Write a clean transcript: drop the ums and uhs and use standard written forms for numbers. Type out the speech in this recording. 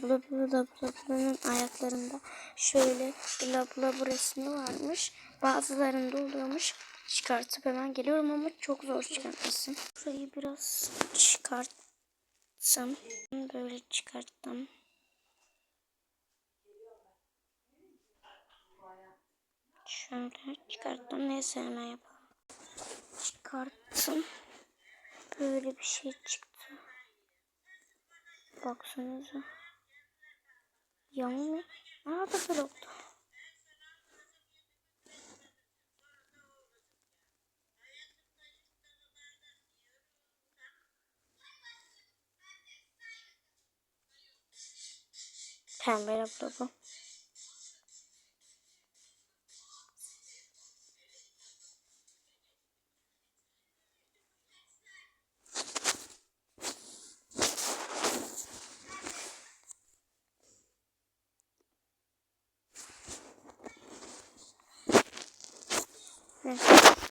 Labubu'nun ayaklarında şöyle bir Labubu resmi varmış. Bazılarında oluyormuş. Çıkartıp hemen geliyorum ama çok zor çıkartması. Burayı biraz çıkarttım. Böyle çıkarttım. Şöyle çıkarttım. Neyse hemen yapalım. Çıkarttım. Böyle bir şey çıktı. Baksanıza. Yamuk. Aa da böyle oldu. Pembe Labubu. Evet.